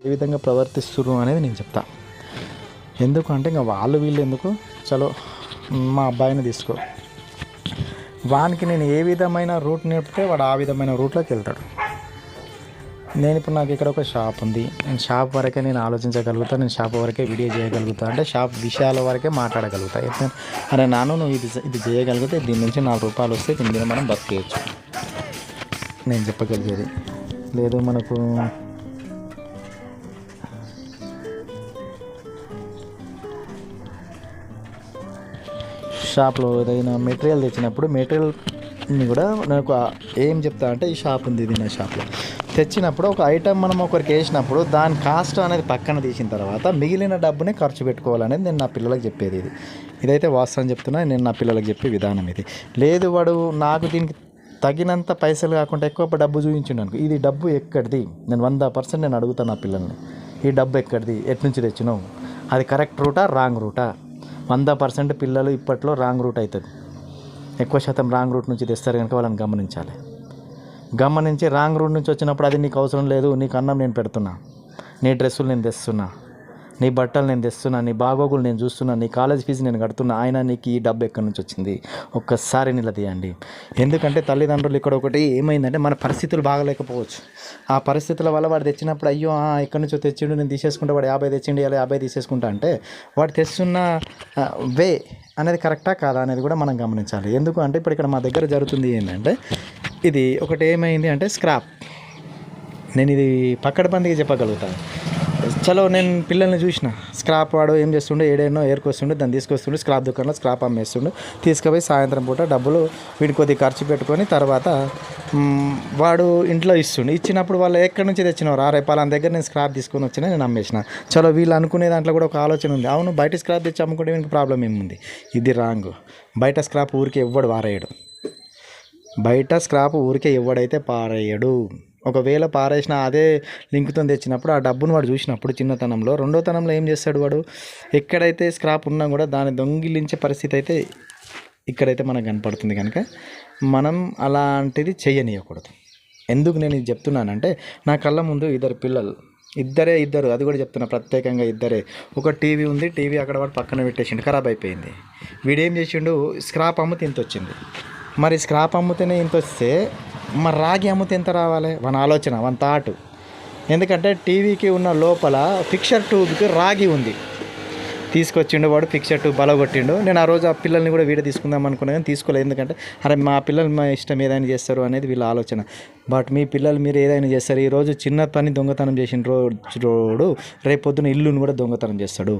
ఏ విధంగా ప్రవర్తిస్తున్నారు అనేది నేను చెప్తా. ఎందుకంటే ఇంకా వీళ్ళు ఎందుకు చలో మా అబ్బాయిని తీసుకో, వానికి నేను ఏ విధమైన రూట్ నేర్పితే వాడు ఆ విధమైన రూట్లోకి వెళ్తాడు. నేను ఇప్పుడు నాకు ఇక్కడ ఒక షాప్ ఉంది, నేను షాప్ వరకే నేను ఆలోచించగలుగుతా, నేను షాప్ వరకే వీడియో చేయగలుగుతా, అంటే షాప్ విషయాల వరకే మాట్లాడగలుగుతా. అరే నాన్న నువ్వు ఇది చేయగలిగితే దీని నుంచి 4 రూపాయలు వస్తే దీని మీద మనం బతికేయచ్చు నేను చెప్పగలిగేది. లేదు మనకు షాప్లో ఏదైనా మెటీరియల్ తెచ్చినప్పుడు మెటీరియల్ని కూడా నాకు ఏం చెప్తా అంటే ఈ షాప్ ఉంది, ఇది నా షాప్లో తెచ్చినప్పుడు ఒక ఐటెం మనం ఒకరికి వేసినప్పుడు దాని కాస్ట్ అనేది పక్కన తీసిన తర్వాత మిగిలిన డబ్బునే ఖర్చు పెట్టుకోవాలనేది నేను నా పిల్లలకు చెప్పేది. ఇదైతే వాస్తవం చెప్తున్నా, నేను నా పిల్లలకు చెప్పే విధానం ఇది. లేదు వాడు నాకు దీనికి తగినంత పైసలు కాకుండా ఎక్కువ డబ్బు చూపించిండు, ఇది డబ్బు ఎక్కడిది, నేను 100% నేను అడుగుతాను నా పిల్లల్ని, ఈ డబ్బు ఎక్కడిది, ఎట్నుంచి తెచ్చినావు, అది కరెక్ట్ రూటా రాంగ్ రూటా. 100% పిల్లలు ఇప్పట్లో రాంగ్ రూట్ అవుతుంది, ఎక్కువ శాతం రాంగ్ రూట్ నుంచి తెస్తారు కనుక వాళ్ళని గమనించి రాంగ్ రూట్ నుంచి వచ్చినప్పుడు అది నీకు అవసరం లేదు, నీకు అన్నం నేను పెడుతున్నా, నీ డ్రెస్సులు నేను తెస్తున్నా, నీ బట్టలు నేను తెస్తున్నా, నీ బాగోగులు నేను చూస్తున్నా, నీ కాలేజ్ ఫీజు నేను కడుతున్నా, ఆయన నీకు ఈ డబ్బు ఎక్కడి నుంచి వచ్చింది ఒక్కసారి నిలదీయండి. ఎందుకంటే తల్లిదండ్రులు ఇక్కడ ఒకటి ఏమైందంటే మన పరిస్థితులు బాగలేకపోవచ్చు, ఆ పరిస్థితుల వల్ల వాడు తెచ్చినప్పుడు అయ్యో ఎక్కడి నుంచో తెచ్చిండు నేను తీసేసుకుంటా, వాడు 50 తెచ్చిండు ఇలా 50 తీసేసుకుంటా అంటే వాడు తెస్తున్న వే అనేది కరెక్టా కాదా అనేది కూడా మనం గమనించాలి. ఎందుకు అంటే ఇప్పుడు ఇక్కడ మా దగ్గర జరుగుతుంది ఏంటంటే ఇది ఒకటి ఏమైంది అంటే స్క్రాప్. నేను ఇది పక్కడబందిగా చెప్పగలుగుతాను. చలో నేను పిల్లల్ని చూసిన, స్క్రాప్ వాడు ఏం చేస్తుండే ఏడేనో ఏరుకొస్తుండే దాన్ని తీసుకొస్తుండే స్క్రాప్ దుకాణంలో స్క్రాప్ అమ్మేస్తుండే, తీసుకుపోయి సాయంత్రం పూట డబ్బులు వీడి కొద్దిగా ఖర్చు పెట్టుకొని తర్వాత వాడు ఇంట్లో ఇచ్చినప్పుడు వాళ్ళు ఎక్కడి నుంచి తెచ్చినారు, రేపు వాళ్ళ దగ్గర నేను స్క్రాప్ తీసుకొని వచ్చినా నేను అమ్మేసిన. చలో వీళ్ళు అనుకునే దాంట్లో కూడా ఒక ఆలోచన ఉంది, అవును బయట స్క్రాప్ తెచ్చి అమ్ముకుంటే వీనికి ప్రాబ్లం ఏముంది, ఇది రాంగ్. బయట స్క్రాప్ ఊరికే ఎవ్వడు పారేయడు, బయట స్క్రాప్ ఊరికే ఎవడైతే పారేయడు. ఒకవేళ పారేసిన అదే లింక్తో తెచ్చినప్పుడు ఆ డబ్బును వాడు చూసినప్పుడు చిన్నతనంలో, రెండోతనంలో ఏం చేస్తాడు వాడు, ఎక్కడైతే స్క్రాప్ ఉన్నా కూడా దాన్ని దొంగిలించే పరిస్థితి అయితే ఇక్కడైతే మనకు కనపడుతుంది. కనుక మనం అలాంటిది చేయనీయకూడదు. ఎందుకు నేను ఇది చెప్తున్నానంటే నా కళ్ళ ముందు ఇద్దరు అది కూడా చెప్తున్నా ప్రత్యేకంగా ఇద్దరే. ఒక టీవీ ఉంది, టీవీ అక్కడ వాడు పక్కన పెట్టేసిండు, ఖరాబ్ అయిపోయింది. వీడేం చేసిండు, స్క్రాప్ అమ్మితే ఇంత వచ్చింది, మరి స్క్రాప్ అమ్మితేనే ఇంత వస్తే మరి రాగి అమ్మితే ఎంత రావాలి, మన ఆలోచన మన థాట్. ఎందుకంటే టీవీకి ఉన్న లోపల ఫిక్చర్ ట్యూబ్కి రాగి ఉంది, తీసుకొచ్చిండు వాడు ఫిక్చర్ ట్యూబ్ బలగొట్టిండు. నేను ఆ రోజు ఆ పిల్లల్ని కూడా వీడియో తీసుకుందాం అనుకున్నా కానీ తీసుకోలేదు, ఎందుకంటే అరే మా పిల్లలు మా ఇష్టం ఏదైనా చేస్తారు అనేది వీళ్ళ ఆలోచన. బట్ మీ పిల్లలు మీరు ఏదైనా చేస్తారు, ఈరోజు చిన్న పని దొంగతనం చేసిన రోజు రేపు పొద్దున ఇల్లును కూడా దొంగతనం చేస్తాడు,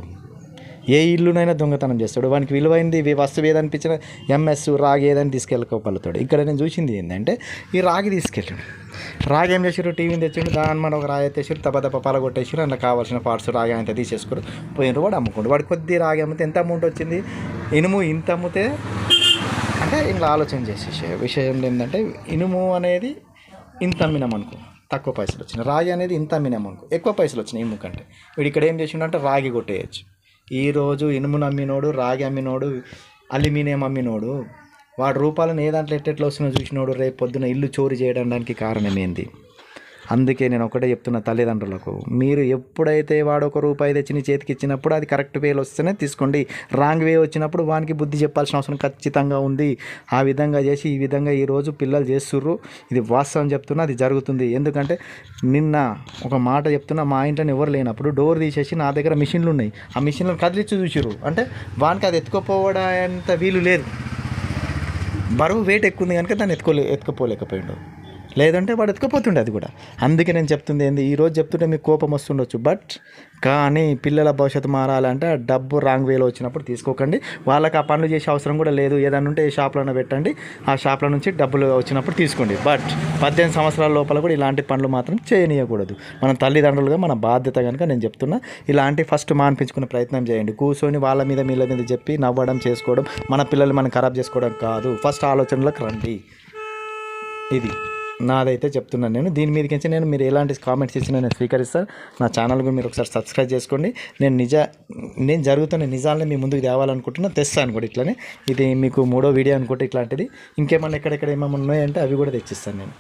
ఏ ఇల్లునైనా దొంగతనం చేస్తాడు. వానికి విలువైంది వస్తువు ఏదనిపించిన ఎంఎస్ రాగి ఏదని తీసుకెళ్ళకపోగలుగుతాడు. ఇక్కడ నేను చూసింది ఏంటంటే ఈ రాగి తీసుకెళ్ళాడు, రాగి ఏం చేసారు, టీవీని తెచ్చిండు, దాని మన ఒక రాయి ఎత్తేసారు, తప్ప పలగొట్టేసారు, అందులో కావాల్సిన పార్ట్స్ రాగి అంతా తీసేసుకోరు పోయినారు. వాడు అమ్ముకుంటాడు, వాడు కొద్ది రాగి అమ్మితే ఎంత అమౌంట్ వచ్చింది, ఇనుము ఇంత అమ్మితే అంటే ఇంకా ఆలోచన చేసే విషయం ఏంటంటే ఇనుము అనేది ఇంత అమ్మినామనుకో తక్కువ పైసలు వచ్చినాయి, రాగి అనేది ఇంత అమ్మినామనుకో ఎక్కువ పైసలు వచ్చినాయి ఇనుము కంటే. వీడు ఇక్కడ ఏం చేసిండంటే రాగి కొట్టేయచ్చు. ఈరోజు ఇనుమును అమ్మినోడు, రాగి అమ్మినోడు, అల్యూమినియం అమ్మినోడు, వాడు రూపాయలను ఏ దాంట్లో ఎట్టెట్లో వస్తున్నా చూసినోడు రేపు పొద్దున ఇల్లు చోరీ చేయడానికి కారణం ఏంది. అందుకే నేను ఒకటే చెప్తున్నా తల్లిదండ్రులకు, మీరు ఎప్పుడైతే వాడు ₹1 తెచ్చి నీ చేతికి ఇచ్చినప్పుడు అది కరెక్ట్ వేలో వస్తేనే తీసుకోండి, రాంగ్ వే వచ్చినప్పుడు వానికి బుద్ధి చెప్పాల్సిన అవసరం ఖచ్చితంగా ఉంది. ఆ విధంగా చేసి ఈ విధంగా ఈరోజు పిల్లలు చేస్తుర్రు, ఇది వాస్తవం చెప్తున్నా, అది జరుగుతుంది. ఎందుకంటే నిన్న ఒక మాట చెప్తున్నా, మా ఇంట్లో ఎవరు లేనప్పుడు డోర్ తీసేసి నా దగ్గర మిషన్లు ఉన్నాయి, ఆ మిషన్లను కదిలిచ్చి చూసిర్రు, అంటే వానికి అది ఎత్తుకోపోవడంత వీలు లేదు, బరువు వెయిట్ ఎక్కువ ఉంది కనుక దాన్ని ఎత్తుకోపోలేకపోయాడు, లేదంటే వాడు ఎత్తుకుపోతుండే అది కూడా. అందుకే నేను చెప్తుంది ఏంది, ఈరోజు చెప్తుంటే మీకు కోపం వస్తుండొచ్చు, బట్ కానీ పిల్లల భవిష్యత్తు మారాలంటే ఆ డబ్బు రాంగ్ వేలో వచ్చినప్పుడు తీసుకోకండి. వాళ్ళకి ఆ పనులు చేసే అవసరం కూడా లేదు, ఏదైనా ఉంటే ఏ షాప్లోనే పెట్టండి, ఆ షాప్లో నుంచి డబ్బులు వచ్చినప్పుడు తీసుకోండి. బట్ 18 సంవత్సరాల లోపల కూడా ఇలాంటి పనులు మాత్రం చేయనీయకూడదు. మన తల్లిదండ్రులుగా మన బాధ్యత కనుక నేను చెప్తున్నా, ఇలాంటి ఫస్ట్ మాన్పించుకునే ప్రయత్నం చేయండి. కూర్చొని వాళ్ళ మీద చెప్పి నవ్వడం చేసుకోవడం, మన పిల్లలు మనం ఖరాబ్ చేసుకోవడం కాదు, ఫస్ట్ ఆలోచనలకు రండి. ఇది నాదైతే చెప్తున్నాను నేను. దీని మీదకించి మీరు ఎలాంటి కామెంట్స్ ఇచ్చినా నేను స్వీకరిస్తాను. నా ఛానల్ కూడా మీరు ఒకసారి సబ్స్క్రైబ్ చేసుకోండి. నేను జరుగుతున్న నిజాలని మీ ముందుకు తేవాలనుకుంటున్నా, తెస్తాను కూడా ఇట్లనే. ఇది మీకు 3వ వీడియో అనుకుంటే ఇట్లాంటిది. ఇంకేమన్నా ఎక్కడెక్కడ ఏమన్నా ఉన్నాయంటే అవి కూడా తెచ్చిస్తాను నేను.